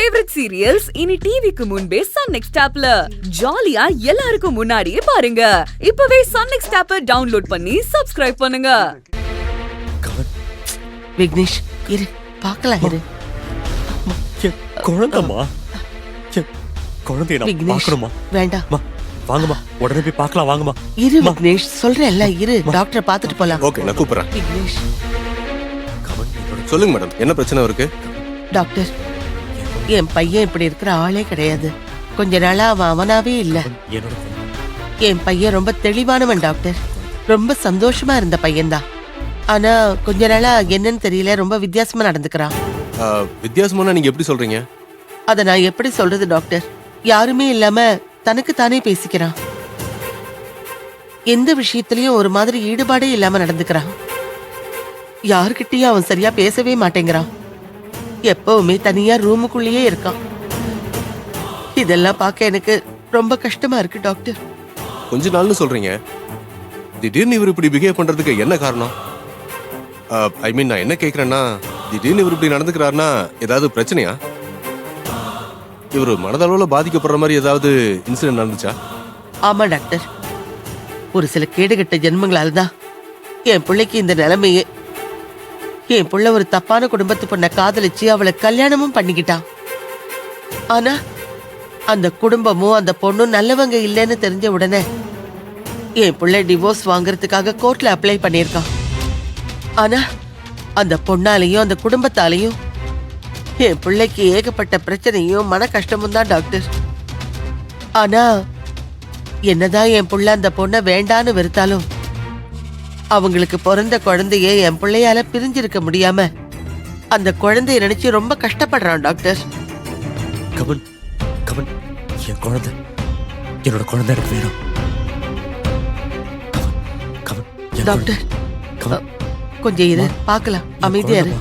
Favourite serials இனி டிவிக்கு முன்பே சன் நெக்ஸ்ட் ஆப்ல ஜாலியா எல்லாருக்கும் முன்னாடியே பாருங்க. இப்பவே சன் நெக்ஸ்ட் ஆப்பை டவுன்லோட் பண்ணி சப்ஸ்கிரைப் பண்ணுங்க. விக்னேஷ் இரு பார்க்கலாம் இரு. குழந்தைமா குழந்தைய நான் பார்க்கணுமா? வேண்டாம் வாங்கம்மா, உடனே போய் பார்க்கலாம் வாங்கம்மா. இரு விக்னேஷ் சொல்றேன்ல இரு, டாக்டரை பார்த்துட்டு போலாம். ஓகே, நான் கூப்பிடுறேன். விக்னேஷ் சொல்லுங்க மேடம், என்ன பிரச்சனை இருக்கு? டாக்டர், என் பையன் இப்படி இருக்கிற ஆளே கிடையாது. கொஞ்ச நாளா அவன் அவனாவே இல்ல. என் பையன் ரொம்ப தெளிவானவன் டாக்டர். ரொம்ப சந்தோஷமா இருந்த பையன்தான். ஆனா கொஞ்ச நாளா என்னன்னு தெரியல, ரொம்ப வித்தியாசமா நடந்துக்கிறான். வித்தியாசமான நீங்க எப்படி சொல்றீங்க? அத நான் எப்படி சொல்றது டாக்டர்? யாருமே இல்லாம தனக்கு தானே பேசிக்கிறான். எந்த விஷயத்திலயும் ஒரு மாதிரி ஈடுபாடே இல்லாம நடந்துக்கிறான். யாருக்கிட்டயும் அவன் சரியா பேசவே மாட்டேங்கிறான். எப்பவுமே தனியா ரூமுக்குள்ளேயே இருக்கான். இதெல்லாம் பார்க்க எனக்கு ரொம்ப கஷ்டமா இருக்கு டாக்டர். கொஞ்ச நாள்னு சொல்றீங்க, திடீர்னு இவர் இப்படி பிஹேவ் பண்றதுக்கு என்ன காரணம்? ஐ மீன், நான் என்ன கேக்குறேன்னா, திடீர்னு இவர் இப்படி நடந்துக்கிறாருன்னா ஏதாவது பிரச்சனையா? இவர் மனதளவுல பாதிக்கப்படுற மாதிரி ஏதாவது இன்சிடென்ட் நடந்துச்சா? ஆமா டாக்டர், ஒரு சில கேடுகட்ட ஜென்மங்களால தான் என் பிள்ளைக்கு இந்த நிலைமையே. என் பிள்ளை ஒரு தப்பான குடும்பத்து பொண்ணை காதலிச்சு அவளை கல்யாணமும் பண்ணிக்கிட்டான். ஆனா அந்த குடும்பமும் அந்த பொண்ணும் நல்லவங்க இல்லைன்னு தெரிஞ்ச உடனே என் பிள்ளை டிவோர்ஸ் வாங்குறதுக்காக கோர்ட்ல அப்ளை பண்ணியிருக்கான். ஆனா அந்த பொண்ணாலையும் அந்த குடும்பத்தாலையும் என் பிள்ளைக்கு ஏகப்பட்ட பிரச்சனையும் மன கஷ்டமும் தான் டாக்டர். ஆனா என்னதான் என் பிள்ளை அந்த பொண்ணை வேண்டான்னு வெறுத்தாலும் அவங்களுக்கு பிறந்த குழந்தைய என் பிள்ளையால பிரிஞ்சிருக்க முடியாம அந்த குழந்தைய நினைச்சு ரொம்ப கஷ்டப்படுறான் டாக்டர். கமன் கமன், என் குழந்தை, என்னோட குழந்தை எனக்கு வேணும். டாக்டர் கொஞ்சம் இரு பார்க்கலாம், அமைதியா இரு.